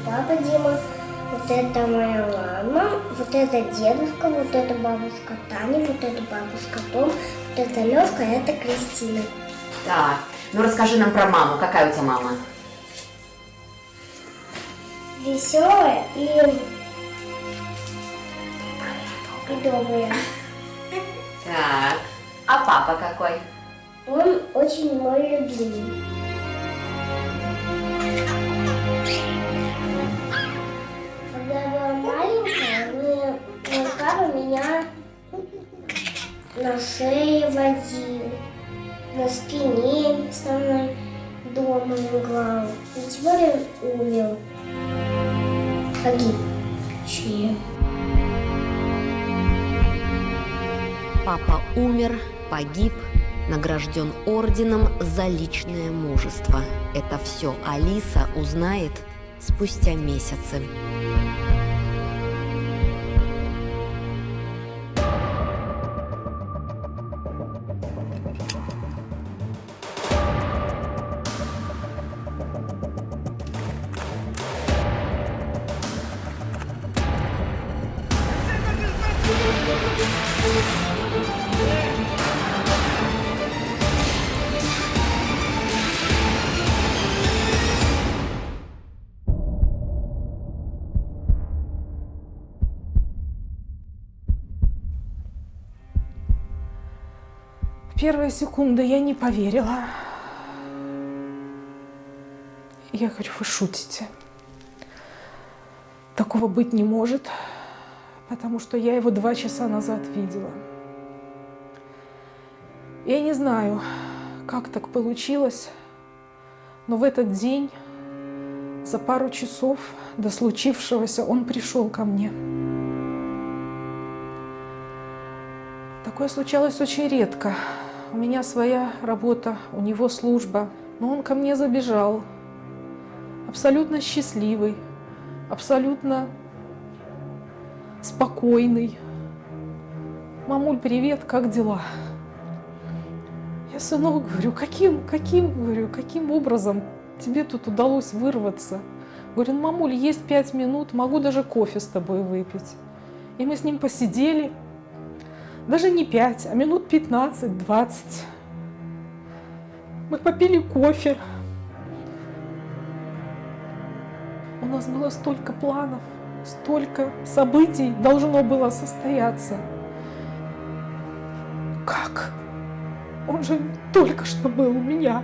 папа Дима, вот это моя мама, вот это дедушка, вот это бабушка Таня, вот это бабушка Том, вот это Лёшка, а это Кристина. Так, ну расскажи нам про маму. Какая у тебя мама? Веселая и добрая. Так, а папа какой? Он очень мой любимый. Когда я была маленькая, мой папа меня на шее водил, на спине со мной дома играл. И теперь он умер. Погиб. Папа умер, погиб, награжден орденом за личное мужество. Это все Алиса узнает спустя месяцы. Первая секунда я не поверила. Я говорю, вы шутите. Такого быть не может, потому что я его 2 часа назад видела. Я не знаю, как так получилось, но в этот день, за пару часов до случившегося, он пришел ко мне. Такое случалось очень редко. У меня своя работа, у него служба. Но он ко мне забежал, абсолютно счастливый, абсолютно спокойный. Мамуль, привет, как дела? Я, сынок, говорю, каким образом тебе тут удалось вырваться? Говорю, ну, мамуль, есть 5 минут, могу даже кофе с тобой выпить. И мы с ним посидели. Даже не 5, а минут 15-20. Мы попили кофе. У нас было столько планов, столько событий должно было состояться. Как? Он же только что был у меня.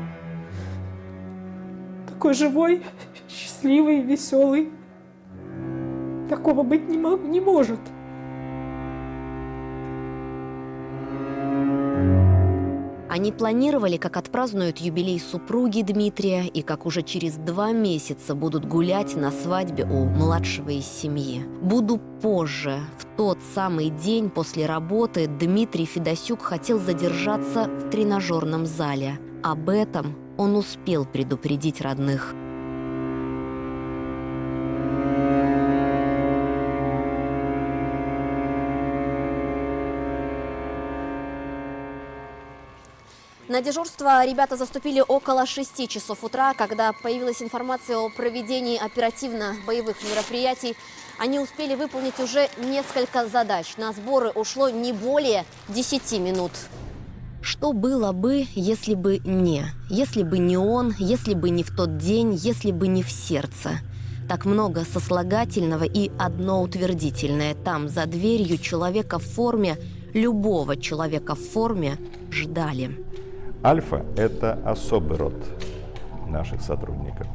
Такой живой, счастливый, веселый. Такого быть не может. Они планировали, как отпразднуют юбилей супруги Дмитрия и как уже через 2 месяца будут гулять на свадьбе у младшего из семьи. Буду позже. В тот самый день после работы Дмитрий Федосюк хотел задержаться в тренажерном зале. Об этом он успел предупредить родных. На дежурство ребята заступили около 6 часов утра, когда появилась информация о проведении оперативно-боевых мероприятий. Они успели выполнить уже несколько задач. На сборы ушло не более 10 минут. Что было бы, если бы не он, если бы не в тот день, если бы не в сердце? Так много сослагательного и одно утвердительное. Там, за дверью, человека в форме, любого человека в форме, ждали. Альфа – это особый род наших сотрудников.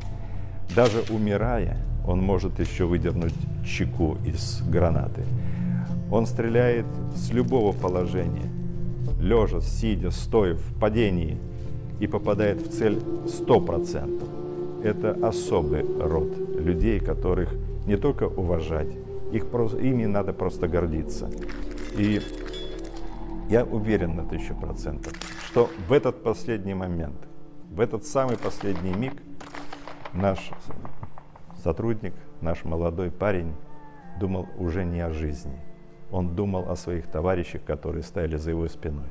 Даже умирая, он может еще выдернуть чеку из гранаты. Он стреляет с любого положения, лежа, сидя, стоя, в падении, и попадает в цель 100%. Это особый род людей, которых не только уважать, ими надо просто гордиться. И я уверен на 1000%, что в этот последний момент, в этот самый последний миг наш сотрудник, наш молодой парень думал уже не о жизни, Он думал о своих товарищах, которые стояли за его спиной.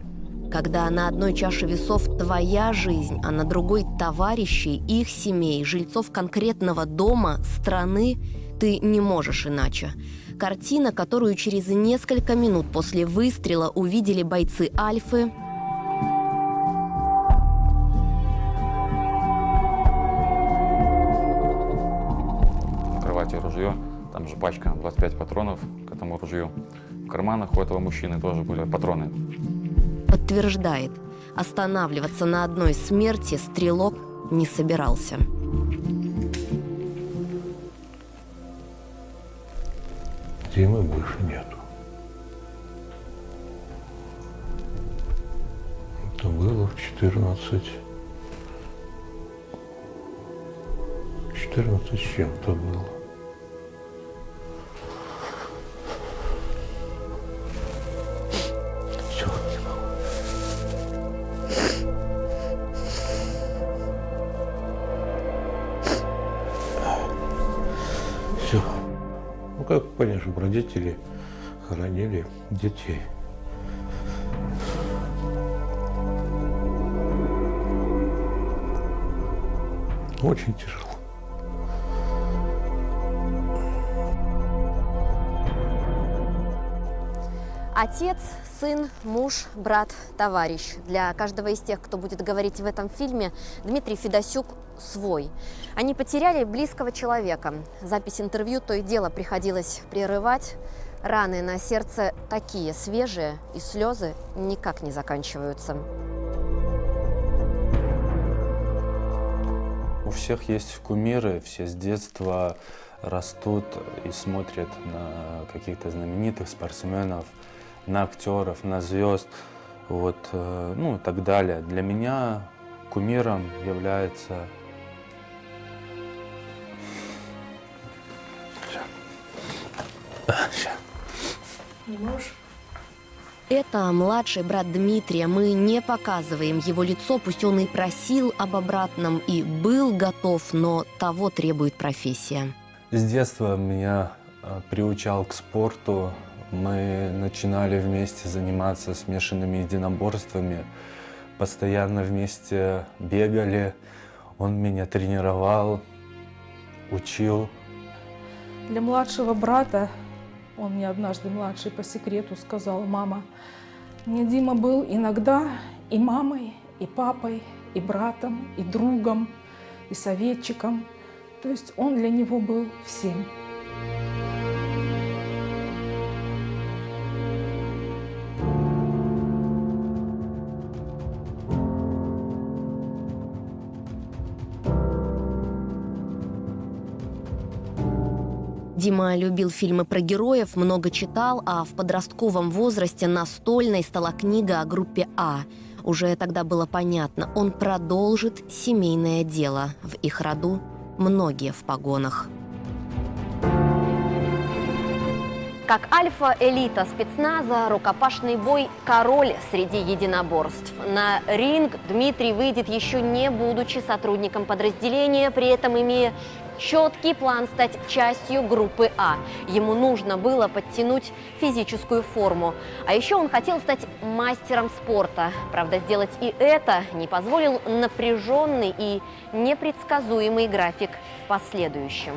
Когда на одной чаше весов твоя жизнь, а на другой товарищей, их семей, жильцов конкретного дома, страны, ты не можешь иначе. Картина, которую через несколько минут после выстрела увидели бойцы «Альфы», На кровати ружье, там же пачка 25 патронов к этому ружью. В карманах у этого мужчины тоже были патроны. подтверждает, останавливаться на одной смерти стрелок не собирался. Димы больше нету. Это было в 14 с чем-то было. Все, не могу. Все. Ну как понять, что родители хоронили детей. Очень тяжело. Отец, сын, муж, брат, товарищ. Для каждого из тех, кто будет говорить в этом фильме, Дмитрий Федосюк свой. Они потеряли близкого человека. Запись интервью то и дело приходилось прерывать. Раны на сердце такие свежие, и слезы никак не заканчиваются. У всех есть кумиры, все с детства растут и смотрят на каких-то знаменитых спортсменов, на актеров, на звезд, вот, ну и так далее. Для меня кумиром является Это младший брат Дмитрия. Мы не показываем его лицо, пусть он и просил об обратном, и был готов, но того требует профессия. С детства меня приучал к спорту. Мы начинали вместе заниматься смешанными единоборствами, постоянно вместе бегали. Он меня тренировал, учил. Для младшего брата, он мне однажды младший по секрету сказал: мама, мне Дима был иногда и мамой, и папой, и братом, и другом, и советчиком. То есть он для него был всем. Дима любил фильмы про героев, много читал, а в подростковом возрасте настольной стала книга о группе А. Уже тогда было понятно, он продолжит семейное дело. В их роду многие в погонах. Как альфа-элита спецназа, рукопашный бой – король среди единоборств. На ринг Дмитрий выйдет еще не будучи сотрудником подразделения, при этом имея четкий план стать частью группы А. Ему нужно было подтянуть физическую форму. А еще он хотел стать мастером спорта. Правда, сделать и это не позволил напряженный и непредсказуемый график в последующем.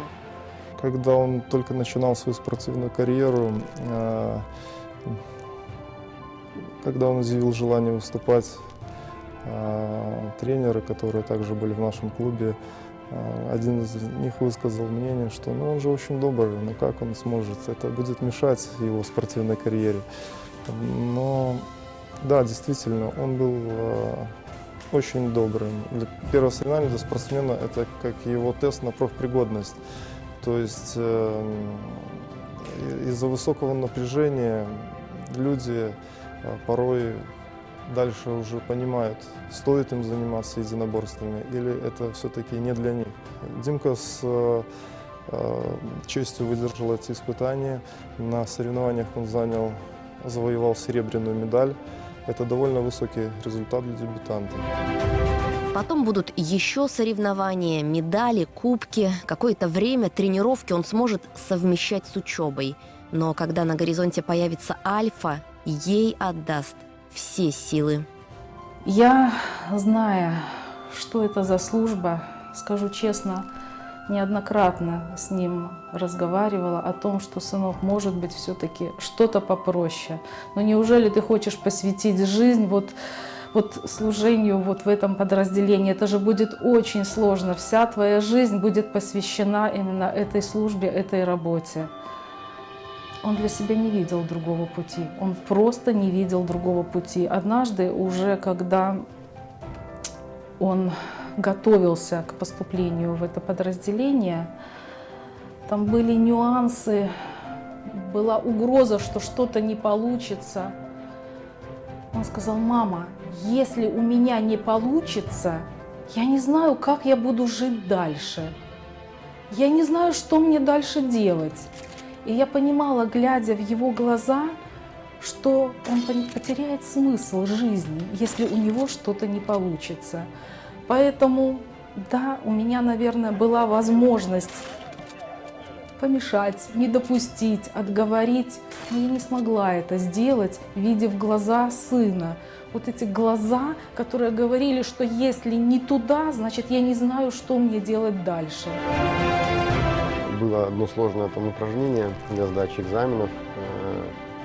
Когда он только начинал свою спортивную карьеру, когда он изъявил желание выступать, тренеры, которые также были в нашем клубе, один из них высказал мнение, что он же очень добрый, но как он сможет, это будет мешать его спортивной карьере. Но да, действительно, он был очень добрым. Первое соревнование для спортсмена – это как его тест на профпригодность. То есть из-за высокого напряжения люди порой дальше уже понимают, стоит им заниматься единоборствами или это все-таки не для них. Димка с честью выдержал эти испытания. На соревнованиях он завоевал серебряную медаль. Это довольно высокий результат для дебютанта. Потом будут еще соревнования, медали, кубки. Какое-то время тренировки он сможет совмещать с учебой. Но когда на горизонте появится Альфа, ей отдаст все силы. Я, зная, что это за служба, скажу честно, неоднократно с ним разговаривала о том, что, сынок, может быть, все-таки что-то попроще. Но неужели ты хочешь посвятить жизнь вот служению вот в этом подразделении? Это же будет очень сложно. Вся твоя жизнь будет посвящена именно этой службе, этой работе. Он для себя не видел другого пути. Он просто не видел другого пути. Однажды уже, когда он готовился к поступлению в это подразделение, там были нюансы, была угроза, что что-то не получится. Он сказал: мама, если у меня не получится, я не знаю, как я буду жить дальше. Я не знаю, что мне дальше делать. И я понимала, глядя в его глаза, что он потеряет смысл жизни, если у него что-то не получится. Поэтому, да, у меня, наверное, была возможность помешать, не допустить, отговорить, но я не смогла это сделать, видя в глаза сына. Вот эти глаза, которые говорили, что если не туда, значит, я не знаю, что мне делать дальше. Было одно сложное там упражнение для сдачи экзаменов.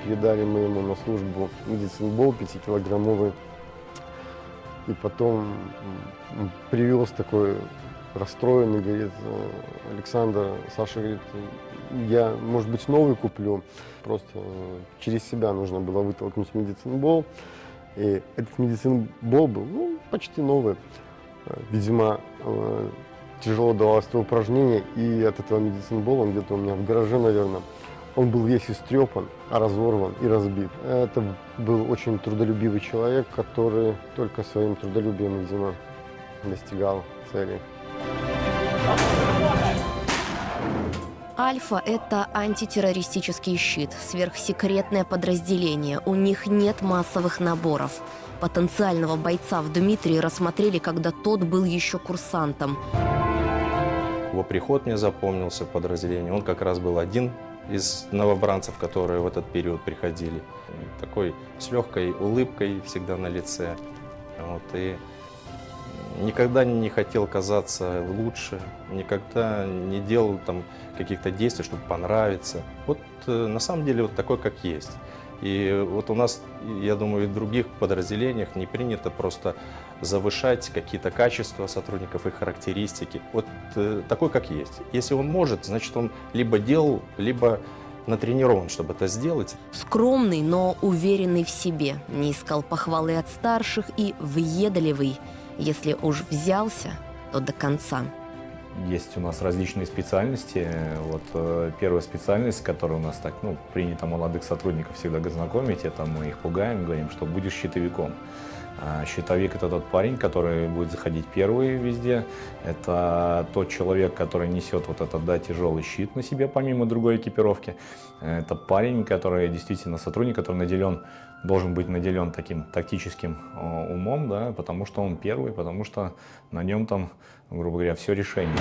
Передали мы ему на службу медицинбол 5-килограммовый. И потом привез такой расстроенный, говорит: Александр, Саша говорит, я, может быть, новый куплю. Просто через себя нужно было вытолкнуть медицинбол. И этот медицинбол был почти новый. Видимо, тяжело давалось это упражнение, и от этого медицинбола, он где-то у меня в гараже, наверное, он был весь истрепан, разорван и разбит. Это был очень трудолюбивый человек, который только своим трудолюбием, видимо, достигал цели. Альфа – это антитеррористический щит, сверхсекретное подразделение. У них нет массовых наборов. Потенциального бойца в Дмитрии рассмотрели, когда тот был еще курсантом. Его приход мне запомнился в подразделении. Он как раз был один из новобранцев, которые в этот период приходили. Такой с легкой улыбкой всегда на лице. Вот, и никогда не хотел казаться лучше, никогда не делал там каких-то действий, чтобы понравиться. Вот на самом деле вот такой, как есть. И вот у нас, я думаю, и в других подразделениях не принято просто завышать какие-то качества сотрудников и характеристики. Вот такой, как есть. Если он может, значит, он либо делал, либо натренирован, чтобы это сделать. Скромный, но уверенный в себе. Не искал похвалы от старших и въедливый. Если уж взялся, то до конца. Есть у нас различные специальности. Вот первая специальность, которая у нас так, принято молодых сотрудников всегда знакомить, это мы их пугаем, говорим, что будешь щитовиком. Щитовик – это тот парень, который будет заходить первый везде. Это тот человек, который несет вот этот, тяжелый щит на себе, помимо другой экипировки. Это парень, который действительно сотрудник, который должен быть наделен таким тактическим умом, да, потому что он первый, потому что на нем там, грубо говоря, все решение.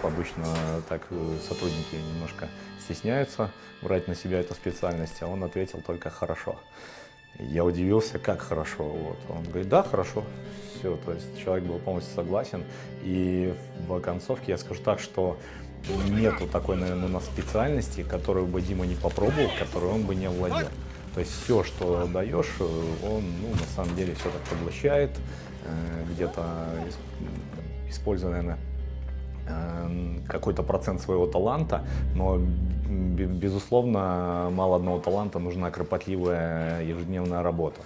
Обычно так сотрудники немножко стесняются брать на себя эту специальность, а он ответил только «хорошо». Я удивился, как хорошо. Вот. Он говорит: да, хорошо. Все, то есть человек был полностью согласен. И в концовке я скажу так, что нету такой, наверное, у нас специальности, которую бы Дима не попробовал, которую он бы не владел. То есть все, что даешь, он, на самом деле, все так поглощает, где-то используя, наверное, какой-то процент своего таланта, но, безусловно, мало одного таланта, нужна кропотливая ежедневная работа.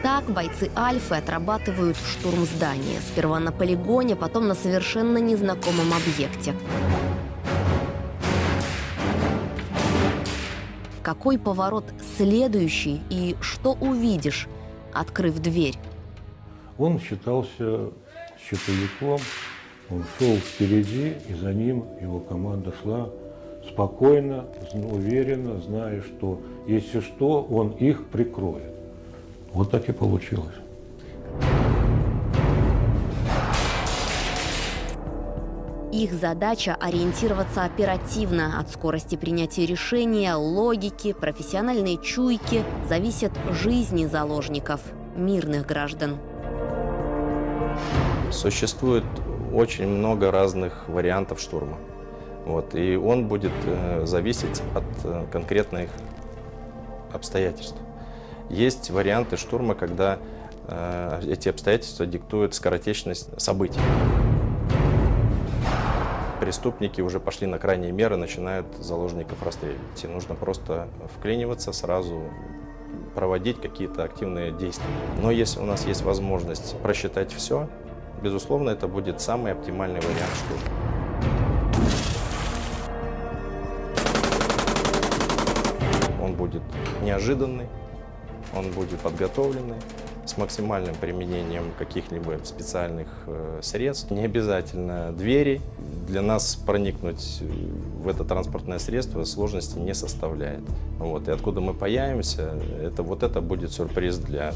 Так бойцы Альфы отрабатывают штурм здания. Сперва на полигоне, потом на совершенно незнакомом объекте. какой поворот следующий и что увидишь, открыв дверь. Он считался щитовиком, он шел впереди, и за ним его команда шла спокойно, уверенно, зная, что если что, он их прикроет. Вот так и получилось. Их задача – ориентироваться оперативно. От скорости принятия решения, логики, профессиональной чуйки зависят жизни заложников, мирных граждан. Существует очень много разных вариантов штурма. Вот, и он будет зависеть от конкретных обстоятельств. Есть варианты штурма, когда эти обстоятельства диктуют скоротечность событий. Преступники уже пошли на крайние меры, начинают заложников расстреливать. И нужно просто вклиниваться, сразу проводить какие-то активные действия. Но если у нас есть возможность просчитать все, безусловно, это будет самый оптимальный вариант штурма. Он будет неожиданный, он будет подготовленный, с максимальным применением каких-либо специальных средств. Не обязательно двери. Для нас проникнуть в это транспортное средство сложности не составляет. Вот. И откуда мы появимся, это будет сюрприз для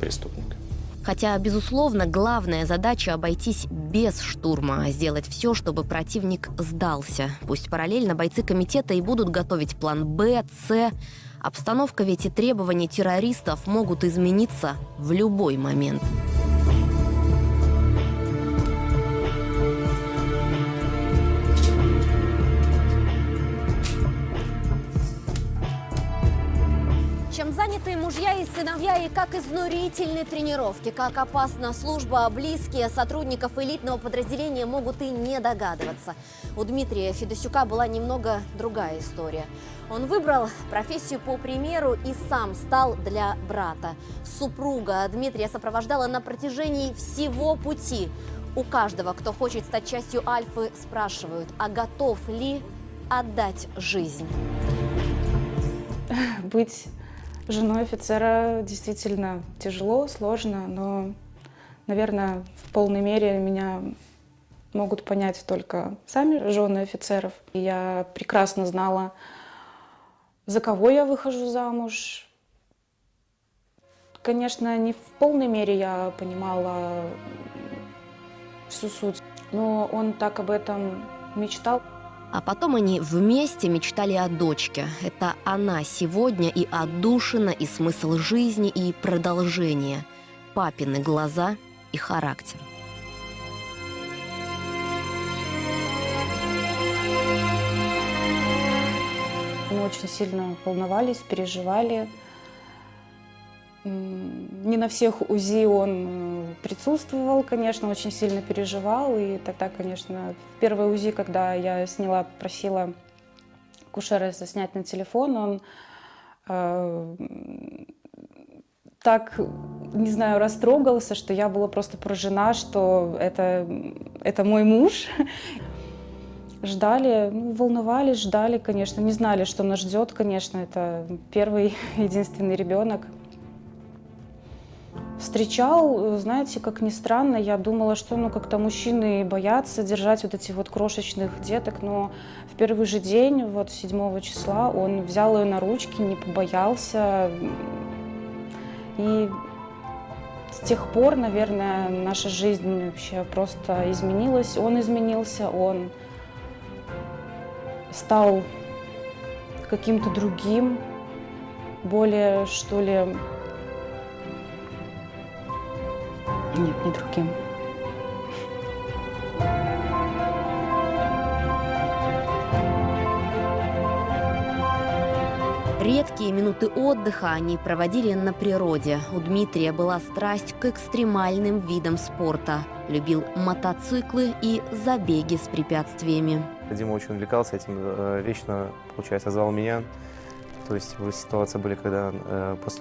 преступника. Хотя, безусловно, главная задача – обойтись без штурма, сделать все, чтобы противник сдался. Пусть параллельно бойцы комитета и будут готовить план «Б», «С». Обстановка ведь и требования террористов могут измениться в любой момент. Чем заняты мужья и сыновья, и как изнурительны тренировки, как опасна служба, близкие сотрудников элитного подразделения могут и не догадываться. У Дмитрия Федосюка была немного другая история. Он выбрал профессию по примеру и сам стал для брата. Супруга Дмитрия сопровождала на протяжении всего пути. У каждого, кто хочет стать частью Альфы, спрашивают, а готов ли отдать жизнь? Быть женой офицера действительно тяжело, сложно, но, наверное, в полной мере меня могут понять только сами жены офицеров. И я прекрасно знала, за кого я выхожу замуж. Конечно, не в полной мере я понимала всю суть, но он так об этом мечтал. А потом они вместе мечтали о дочке. Это она сегодня и отдушина, и смысл жизни, и продолжение. Папины глаза и характер. Мы очень сильно волновались, переживали. Не на всех УЗИ он присутствовал, конечно, очень сильно переживал. И тогда, конечно, в первое УЗИ, когда я сняла, попросила акушера снять на телефон, он так, не знаю, растрогался, что я была просто поражена, что это мой муж. Ждали, волновались, ждали, конечно, не знали, что нас ждет, конечно, это первый, единственный ребенок. Встречал, знаете, как ни странно, я думала, что как-то мужчины боятся держать вот эти вот крошечных деток, но в первый же день, 7 числа, он взял ее на ручки, не побоялся. И с тех пор, наверное, наша жизнь вообще просто изменилась. Он изменился, он стал каким-то другим, более, что ли... Нет, не другим. Редкие минуты отдыха они проводили на природе. У Дмитрия была страсть к экстремальным видам спорта. Любил мотоциклы и забеги с препятствиями. Дима очень увлекался этим, вечно, получается, звал меня. То есть ситуации были, когда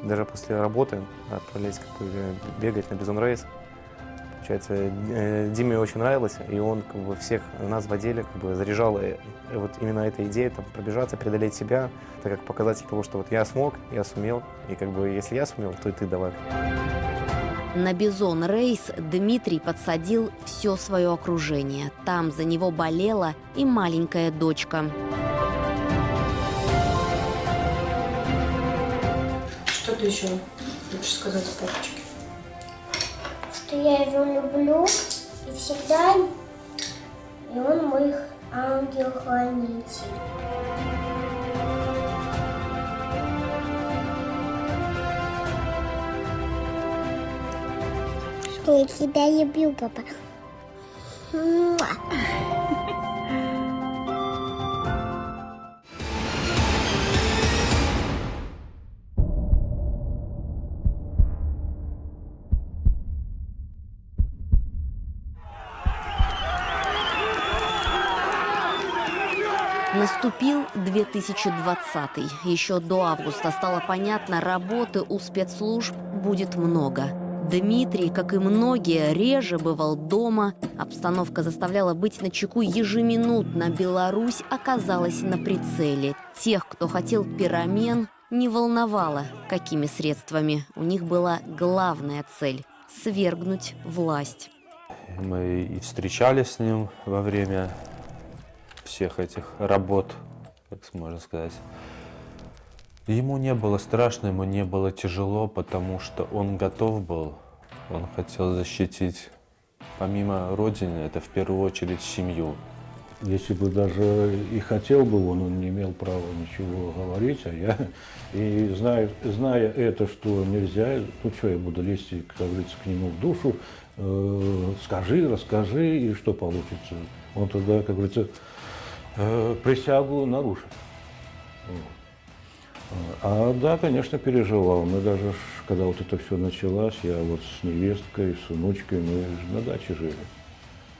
даже после работы отправлялись бегать на Бизон Рейс. Получается, Диме очень нравилось, и он как бы всех нас в отделе как бы заряжал вот именно этой идеей, там, пробежаться, преодолеть себя, так как показатель того, что вот я смог, я сумел, и как бы если я сумел, то и ты давай. На Бизон Рейс Дмитрий подсадил все свое окружение. Там за него болела и маленькая дочка. Что ты еще хочешь сказать папочке? Что я его люблю и всегда, и он мой ангел-хранитель. Что я тебя люблю, папа. Наступил 2020. Еще до августа стало понятно, работы у спецслужб будет много. Дмитрий, как и многие, реже бывал дома. Обстановка заставляла быть начеку ежеминутно. Беларусь оказалась на прицеле. Тех, кто хотел перемен, не волновало, какими средствами. У них была главная цель – свергнуть власть. Мы и встречались с ним во время всех этих работ, как можно сказать. Ему не было страшно, ему не было тяжело, потому что он готов был. Он хотел защитить, помимо Родины, это в первую очередь семью. Если бы даже и хотел бы он не имел права ничего говорить, а я, и зная это, что нельзя, ну что я буду лезть, как говорится, к нему в душу, скажи, расскажи, и что получится. Он тогда, как говорится, присягу нарушит. А да, конечно, переживал. Мы даже, когда вот это все началось, я вот с невесткой, с внучкой, мы на даче жили.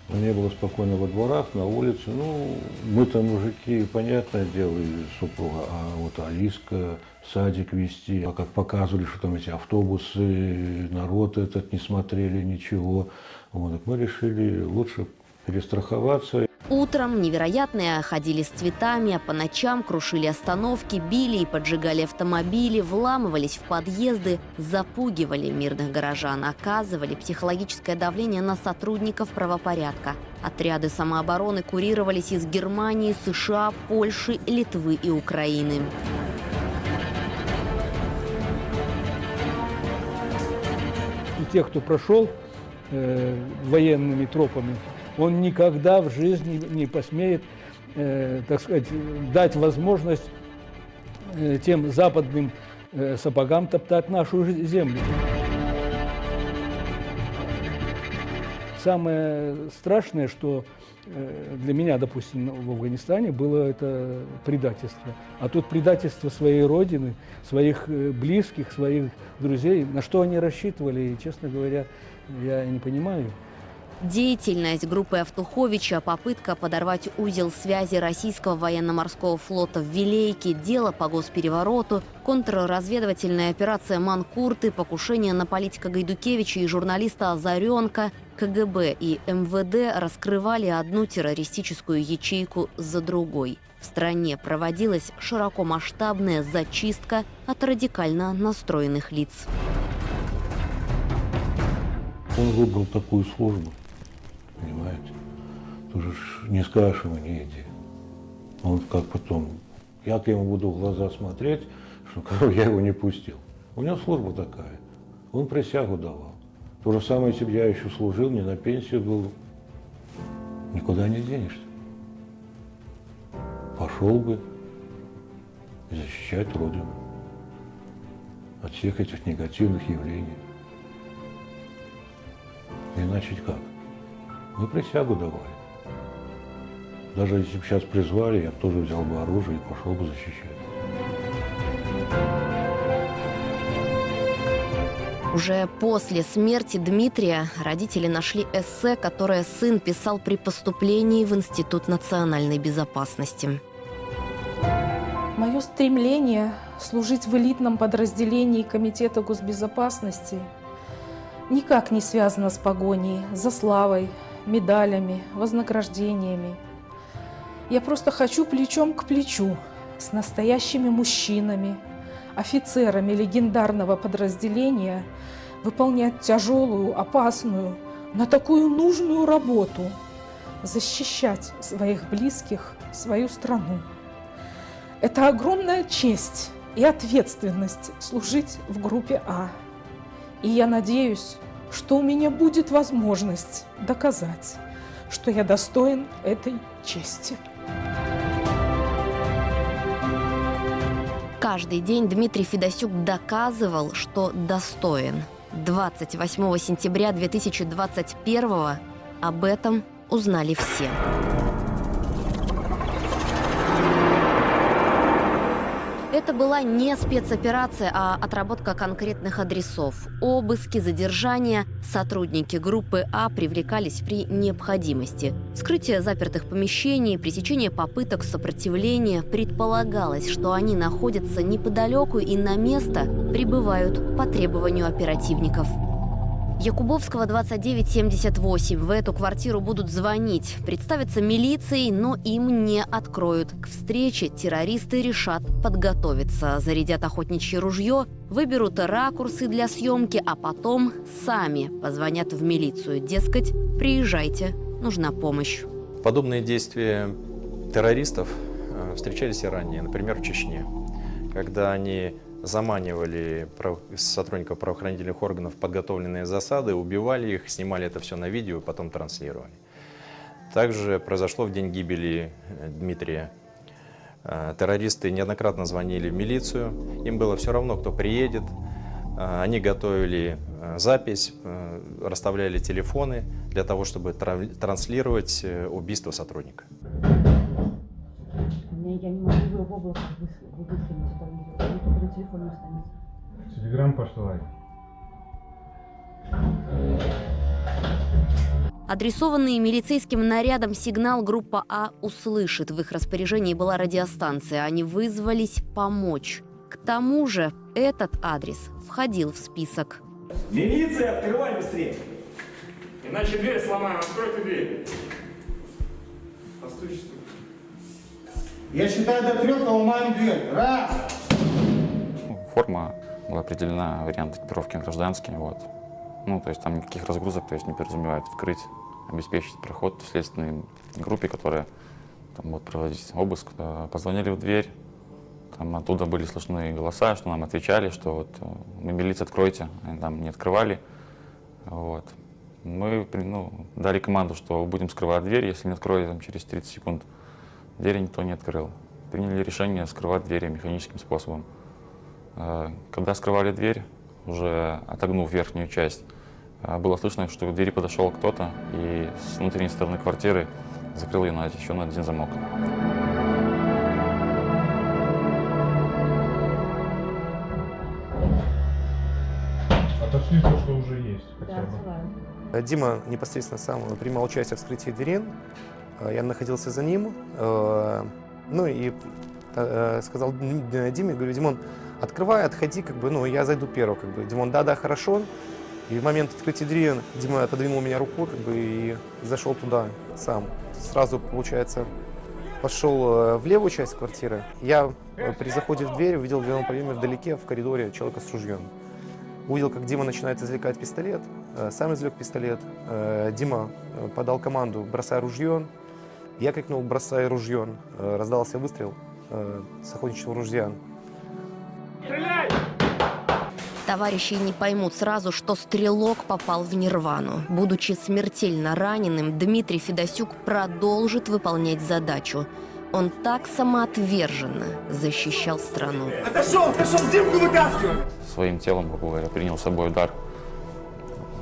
Не было спокойно во дворах, на улице. Ну, мы-то мужики, понятное дело, и супруга, а вот Алиска, садик вести, а как показывали, что там эти автобусы, народ этот не смотрели, ничего. Вот, так мы решили лучше перестраховаться. Утром невероятные ходили с цветами, а по ночам крушили остановки, били и поджигали автомобили, вламывались в подъезды, запугивали мирных горожан, оказывали психологическое давление на сотрудников правопорядка. Отряды самообороны курировались из Германии, США, Польши, Литвы и Украины. И тех, кто прошел военными тропами, он никогда в жизни не посмеет, так сказать, дать возможность тем западным сапогам топтать нашу землю. Самое страшное, что для меня, допустим, в Афганистане было это предательство. А тут предательство своей родины, своих близких, своих друзей. На что они рассчитывали, честно говоря, я не понимаю. Деятельность группы Автуховича, попытка подорвать узел связи российского военно-морского флота в Вилейке, дело по госперевороту, контрразведывательная операция «Манкурты», покушение на политика Гайдукевича и журналиста Озаренка, КГБ и МВД раскрывали одну террористическую ячейку за другой. В стране проводилась широкомасштабная зачистка от радикально настроенных лиц. Он выбрал такую службу, понимаете? Тоже не скажешь ему, не иди. Он как потом, я-то ему буду в глаза смотреть, что я его не пустил. У него служба такая, он присягу давал. То же самое, если бы я еще служил, не на пенсию был, никуда не денешься. Пошел бы защищать Родину от всех этих негативных явлений. Иначе как? Мы присягу давали. Даже если бы сейчас призвали, я бы тоже взял бы оружие и пошел бы защищать. Уже после смерти Дмитрия родители нашли эссе, которое сын писал при поступлении в Институт национальной безопасности. Мое стремление служить в элитном подразделении Комитета госбезопасности никак не связано с погоней, за славой, медалями, вознаграждениями. Я просто хочу плечом к плечу с настоящими мужчинами, офицерами легендарного подразделения выполнять тяжелую, опасную, но такую нужную работу, защищать своих близких, свою страну. Это огромная честь и ответственность служить в группе А. И я надеюсь, что у меня будет возможность доказать, что я достоин этой чести. Каждый день Дмитрий Федосюк доказывал, что достоин. 28 сентября 2021 об этом узнали все. Это была не спецоперация, а отработка конкретных адресов. Обыски, задержания. Сотрудники группы А привлекались при необходимости. Вскрытие запертых помещений, пресечение попыток сопротивления. Предполагалось, что они находятся неподалеку и на место прибывают по требованию оперативников. Якубовского, 2978. В эту квартиру будут звонить. Представятся милицией, но им не откроют. К встрече террористы решат подготовиться. Зарядят охотничье ружье, выберут ракурсы для съемки, а потом сами позвонят в милицию. Дескать, приезжайте, нужна помощь. Подобные действия террористов встречались и ранее, например, в Чечне, когда они заманивали сотрудников правоохранительных органов в подготовленные засады, убивали их, снимали это все на видео, потом транслировали. Также произошло в день гибели Дмитрия. Террористы неоднократно звонили в милицию, им было все равно, кто приедет. Они готовили запись, расставляли телефоны для того, чтобы транслировать убийство сотрудника. Я не могу его в облако выкинуть это видео. Только телефон останется. Телеграм посылай. Адресованный милицейским нарядом сигнал группа А услышит. В их распоряжении была радиостанция. Они вызвались помочь. К тому же этот адрес входил в список. Милиция, открывай быстрее! Иначе дверь сломаем, откройте дверь. Постучите. Я считаю до 3, ломаем дверь. Раз! Форма была определена, вариант экипировки гражданский. Вот. Ну, то есть там никаких разгрузок не подразумевает вскрыть, обеспечить проход следственной группе, которая там будет проводить обыск. Позвонили в дверь, там оттуда были слышны голоса, что нам отвечали, что вот мы милиция, откройте. Они там не открывали. Вот. Мы дали команду, что будем скрывать дверь, если не откроют там, через 30 секунд. Двери никто не открыл. Приняли решение скрывать двери механическим способом. Когда скрывали дверь, уже отогнув верхнюю часть, было слышно, что к двери подошел кто-то и с внутренней стороны квартиры закрыл ее еще на один замок. Отошли то, что уже есть. Да, Дима непосредственно сам принимал участие в вскрытии дверей. Я находился за ним, ну и сказал Диме, говорю, Димон, открывай, отходи, как бы, ну, я зайду первым, как бы. Димон, да, хорошо. И в момент открытия двери Дима отодвинул меня рукой, как бы, и зашел туда сам. Сразу, получается, пошел в левую часть квартиры. Я при заходе в дверь увидел в дверном проеме вдалеке, в коридоре, человека с ружьем. Увидел, как Дима начинает извлекать пистолет, сам извлек пистолет. Дима подал команду «бросай ружье». Я крикнул «бросай ружье». Раздался выстрел с охотничьего ружья. Стреляй! Товарищи не поймут сразу, что стрелок попал в нирвану. Будучи смертельно раненым, Дмитрий Федосюк продолжит выполнять задачу. Он так самоотверженно защищал страну. Отошел, Димку вытаскивай! Своим телом, грубо говоря, принял с собой удар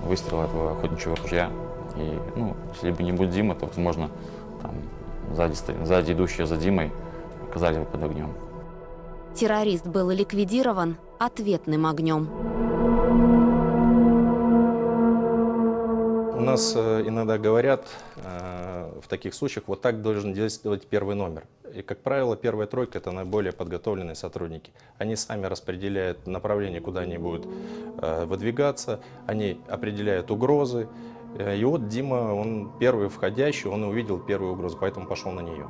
выстрела этого охотничьего ружья. И, если бы не будет Дима, то, возможно, там, сзади идущие за Димой оказались бы под огнем. Террорист был ликвидирован ответным огнем. У нас иногда говорят в таких случаях, вот так должен действовать первый номер. И, как правило, первая тройка — это наиболее подготовленные сотрудники. Они сами распределяют направление, куда они будут выдвигаться, они определяют угрозы. И вот Дима, он первый входящий, он увидел первую угрозу, поэтому пошел на нее.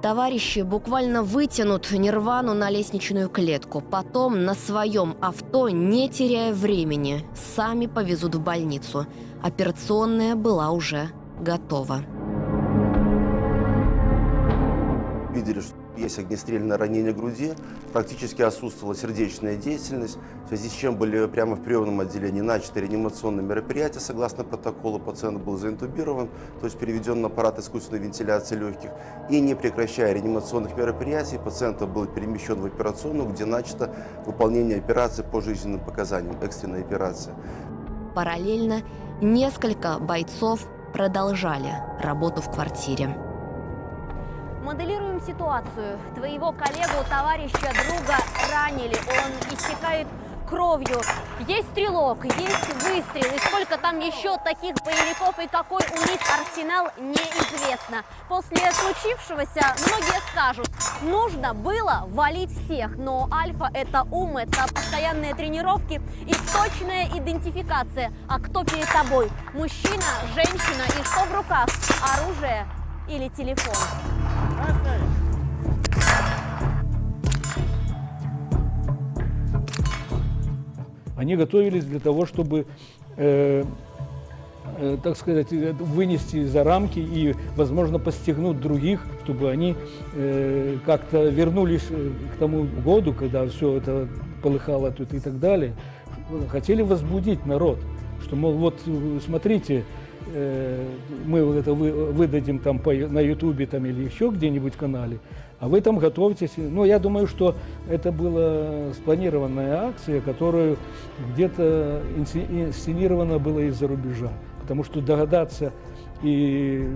Товарищи буквально вытянут Нирвану на лестничную клетку. Потом на своем авто, не теряя времени, сами повезут в больницу. Операционная была уже готова. Видели, что есть огнестрельное ранение груди, практически отсутствовала сердечная деятельность, в связи с чем были прямо в приемном отделении начаты реанимационные мероприятия. Согласно протоколу, пациент был заинтубирован, то есть переведен на аппарат искусственной вентиляции легких. И не прекращая реанимационных мероприятий, пациент был перемещен в операционную, где начато выполнение операции по жизненным показаниям, экстренная операция. Параллельно несколько бойцов продолжали работу в квартире. Моделируем ситуацию. Твоего коллегу, товарища, друга ранили. Он истекает кровью. Есть стрелок, есть выстрел. И сколько там еще таких боевиков и какой у них арсенал, неизвестно. После случившегося многие скажут, нужно было валить всех. Но Альфа – это ум, это постоянные тренировки и точная идентификация. А кто перед тобой? Мужчина, женщина и что в руках? Оружие или телефон? Они готовились для того, чтобы, так сказать, вынести за рамки и, возможно, подстегнуть других, чтобы они как-то вернулись к тому году, когда все это полыхало тут и так далее. Хотели возбудить народ, что, мол, вот смотрите, мы вот это выдадим там на Ютубе там, или еще где-нибудь канале, а вы там готовьтесь. Ну, я думаю, что это была спланированная акция, которую где-то инсценирована была из-за рубежа. Потому что догадаться и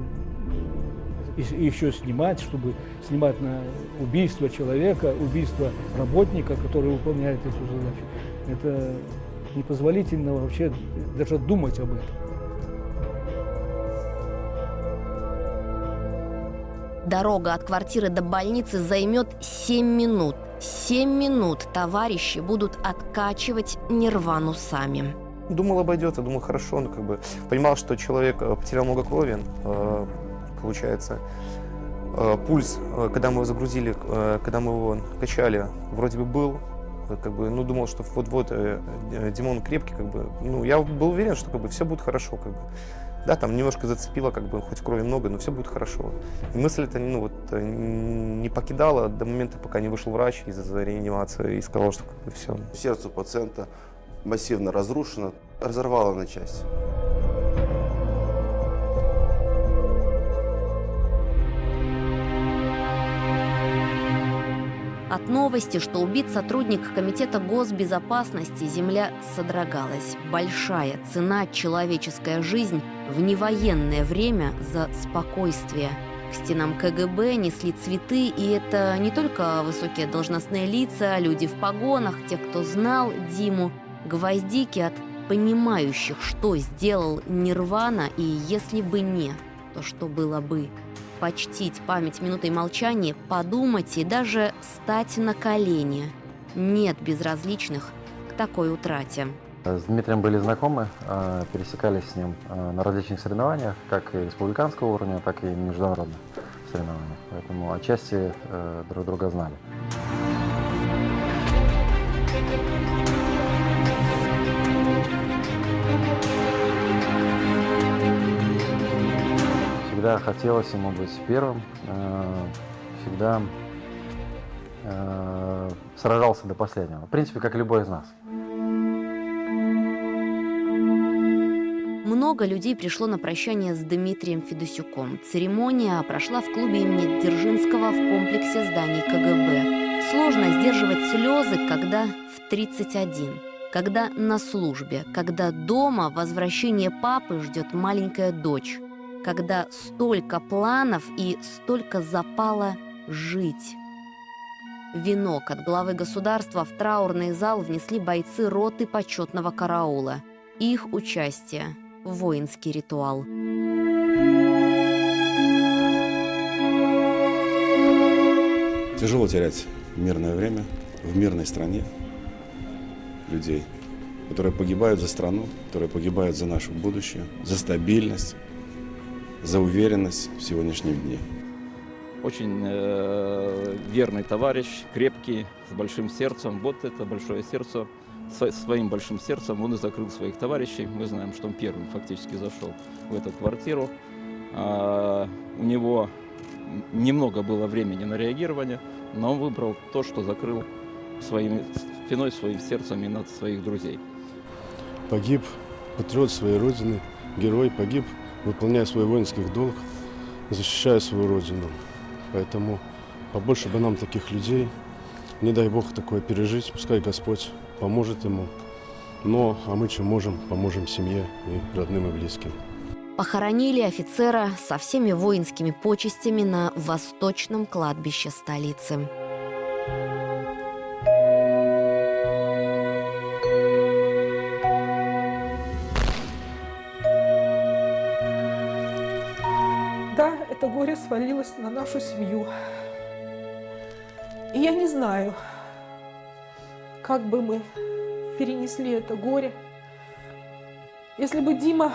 еще снимать, чтобы снимать на убийство человека, убийство работника, который выполняет эту задачу, это непозволительно вообще даже думать об этом. Дорога от квартиры до больницы займет 7 минут. 7 минут товарищи будут откачивать Нирвану сами. Думал, обойдется, думал, хорошо, но как бы понимал, что человек потерял много крови, получается. Пульс, когда мы его загрузили, когда мы его качали, вроде бы был, как бы, ну, думал, что вот-вот Димон крепкий, как бы, ну, я был уверен, что как бы все будет хорошо, как бы. Да, там немножко зацепило, как бы, хоть крови много, но все будет хорошо. И мысль эта, ну, вот, не покидала до момента, пока не вышел врач из реанимации и сказал, что как бы все. Сердце пациента массивно разрушено, разорвало на части. От новости, что убит сотрудник Комитета госбезопасности, земля содрогалась. Большая цена — человеческая жизнь в невоенное время за спокойствие. К стенам КГБ несли цветы, и это не только высокие должностные лица, люди в погонах, те, кто знал Диму, гвоздики от понимающих, что сделал Нирвана, и если бы не, то что было бы. Почтить память минутой молчания, подумать и даже стать на колени. Нет безразличных к такой утрате. С Дмитрием были знакомы, пересекались с ним на различных соревнованиях, как и республиканского уровня, так и международных соревнованиях. Поэтому отчасти друг друга знали. Всегда хотелось ему быть первым, всегда сражался до последнего. В принципе, как и любой из нас. Много людей пришло на прощание с Дмитрием Федосюком. Церемония прошла в клубе имени Дзержинского в комплексе зданий КГБ. Сложно сдерживать слезы, когда в 31, когда на службе, когда дома возвращение папы ждет маленькая дочь, когда столько планов и столько запала жить. Венок от главы государства в траурный зал внесли бойцы роты почетного караула. Их участие воинский ритуал. Тяжело терять мирное время в мирной стране людей, которые погибают за страну, которые погибают за наше будущее, за стабильность, за уверенность в сегодняшнем дне. Очень верный товарищ, крепкий, с большим сердцем. Вот это большое сердце, своим большим сердцем он и закрыл своих товарищей. Мы знаем, что он первым фактически зашел в эту квартиру. У него немного было времени на реагирование, но он выбрал то, что закрыл своей спиной, своим сердцем и над своих друзей. Погиб патриот своей родины, герой, погиб, выполняя свой воинский долг, защищая свою родину. Поэтому побольше бы нам таких людей, не дай Бог такое пережить, пускай Господь поможет ему. Но, а мы чем можем, поможем семье и родным и близким. Похоронили офицера со всеми воинскими почестями на восточном кладбище столицы. Да, это горе свалилось на нашу семью. И я не знаю, как бы мы перенесли это горе, если бы Дима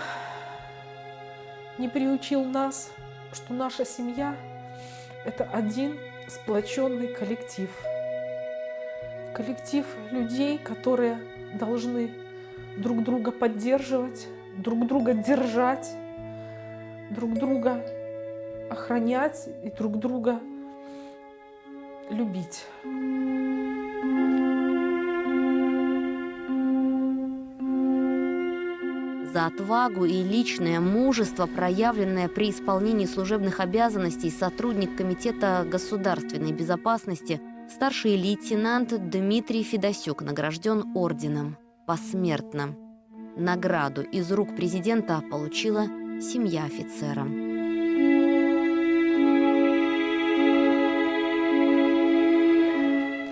не приучил нас, что наша семья – это один сплоченный коллектив. Коллектив людей, которые должны друг друга поддерживать, друг друга держать, друг друга охранять и друг друга любить. За отвагу и личное мужество, проявленное при исполнении служебных обязанностей, сотрудник Комитета государственной безопасности, старший лейтенант Дмитрий Федосюк награжден орденом посмертно. Награду из рук президента получила семья офицера.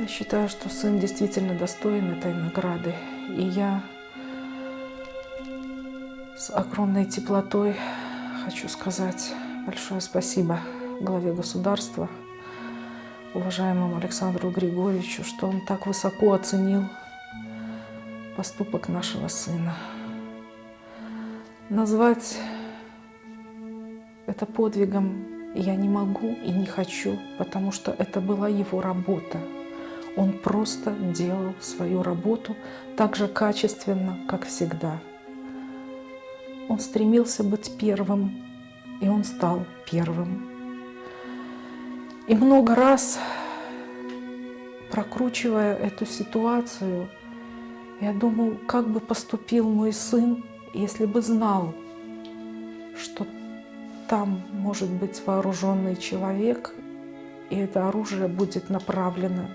Я считаю, что сын действительно достоин этой награды. И я с огромной теплотой хочу сказать большое спасибо главе государства, уважаемому Александру Григорьевичу, что он так высоко оценил поступок нашего сына. Назвать это подвигом я не могу и не хочу, потому что это была его работа. Он просто делал свою работу так же качественно, как всегда. Он стремился быть первым, и он стал первым. И много раз, прокручивая эту ситуацию, я думаю, как бы поступил мой сын, если бы знал, что там может быть вооруженный человек, и это оружие будет направлено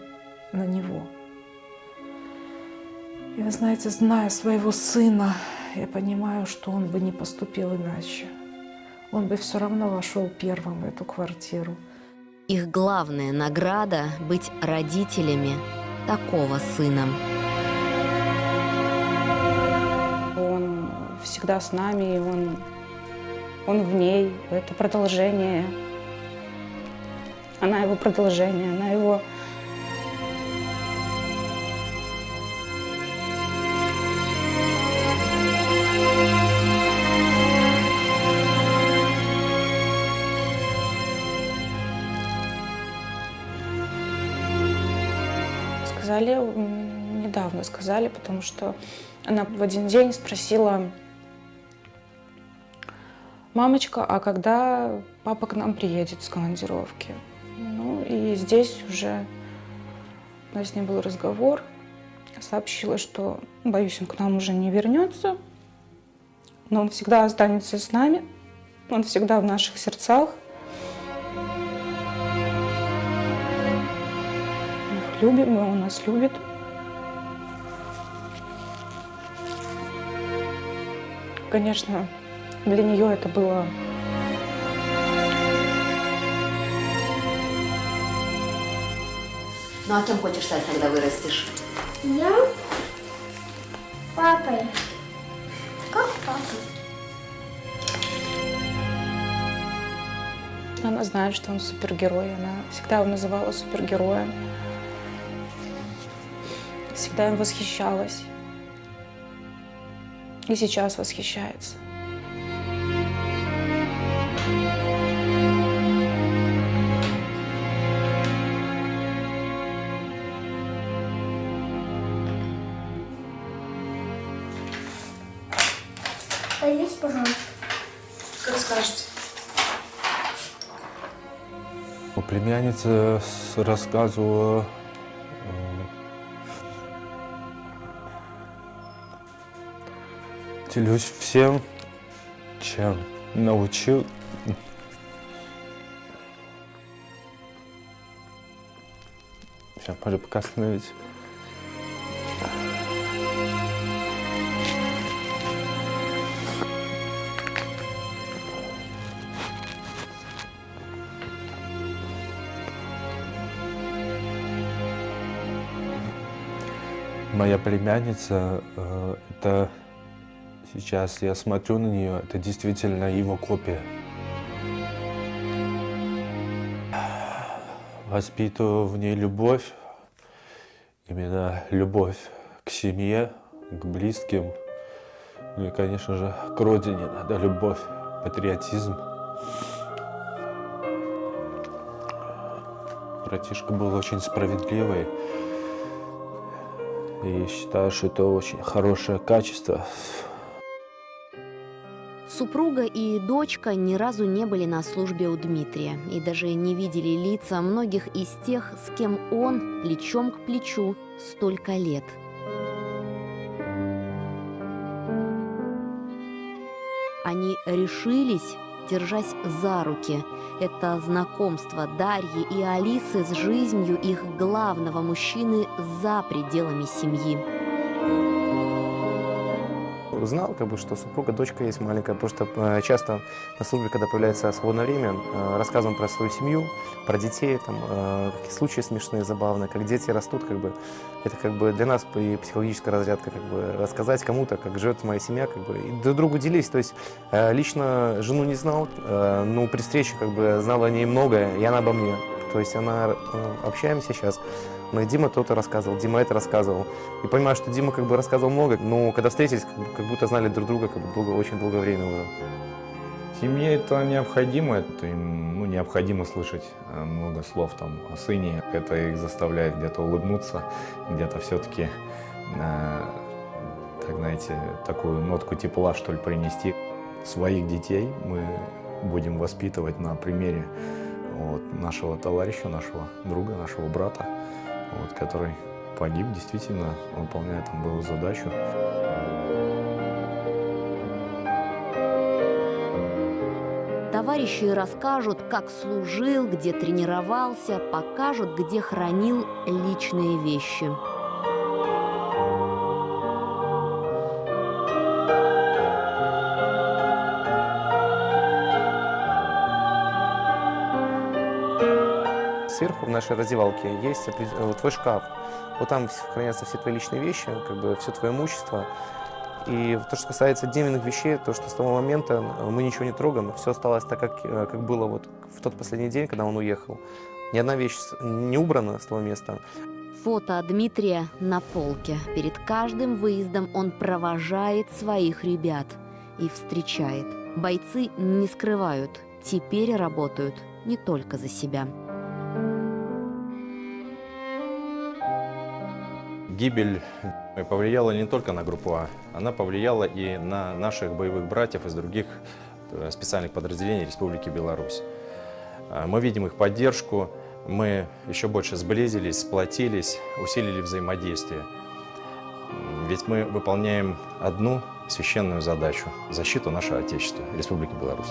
на него. И вы знаете, зная своего сына, я понимаю, что он бы не поступил иначе. Он бы все равно вошел первым в эту квартиру. Их главная награда – быть родителями такого сына. Он всегда с нами, он в ней, это продолжение. Она его продолжение, она его... Сказали, недавно сказали, потому что она в один день спросила: мамочка, а когда папа к нам приедет с командировки? Ну и здесь уже у нас с ней был разговор. Сообщила, что, боюсь, он к нам уже не вернется, но он всегда останется с нами, он всегда в наших сердцах. Любим, и он нас любит. Конечно, для нее это было... Ну, а кем хочешь стать, когда вырастешь? Я папой. Как папа? Конечно, она знает, что он супергерой. Она всегда его называла супергероем. Всегда им восхищалась. И сейчас восхищается. Появись, пожалуйста. Как скажете. Племянница рассказывала делюсь всем, чем научил. Сейчас, можно пока остановить. Моя племянница, это сейчас я смотрю на нее, это действительно его копия. Воспитываю в ней любовь, именно любовь к семье, к близким, ну и, конечно же, к родине надо любовь, патриотизм. Братишка был очень справедливый. И считаю, что это очень хорошее качество. Супруга и дочка ни разу не были на службе у Дмитрия и даже не видели лица многих из тех, с кем он плечом к плечу столько лет. Они решились, держась за руки. Это знакомство Дарьи и Алисы с жизнью их главного мужчины за пределами семьи. Знал, что супруга, дочка есть маленькая, потому что часто на службе, когда появляется свободное время, рассказываем про свою семью, про детей, какие случаи смешные, забавные, как дети растут, это для нас и психологическая разрядка, рассказать кому-то, как живет моя семья, и друг другу делись. То есть лично жену не знал, но при встрече знал о ней многое, и она обо мне. То есть общаемся сейчас. Дима то-то рассказывал, Дима это рассказывал. И понимаю, что Дима рассказывал много, но когда встретились, как будто знали друг друга очень долгое время уже. Семье это необходимо, это им необходимо слышать много слов о сыне. Это их заставляет где-то улыбнуться, где-то все-таки, такую нотку тепла, что ли, принести. Своих детей мы будем воспитывать на примере нашего товарища, нашего друга, нашего брата, который погиб, действительно выполняя боевую задачу. Товарищи расскажут, как служил, где тренировался, покажут, где хранил личные вещи. Сверху в нашей раздевалке есть твой шкаф. Там хранятся все твои личные вещи, все твое имущество. И то, что касается Диминых вещей, то, что с того момента мы ничего не трогаем, все осталось так, как было в тот последний день, когда он уехал. Ни одна вещь не убрана с того места. Фото Дмитрия на полке. Перед каждым выездом он провожает своих ребят и встречает. Бойцы не скрывают, теперь работают не только за себя. Гибель повлияла не только на группу А, она повлияла и на наших боевых братьев из других специальных подразделений Республики Беларусь. Мы видим их поддержку, мы еще больше сблизились, сплотились, усилили взаимодействие. Ведь мы выполняем одну священную задачу – защиту нашего Отечества, Республики Беларусь.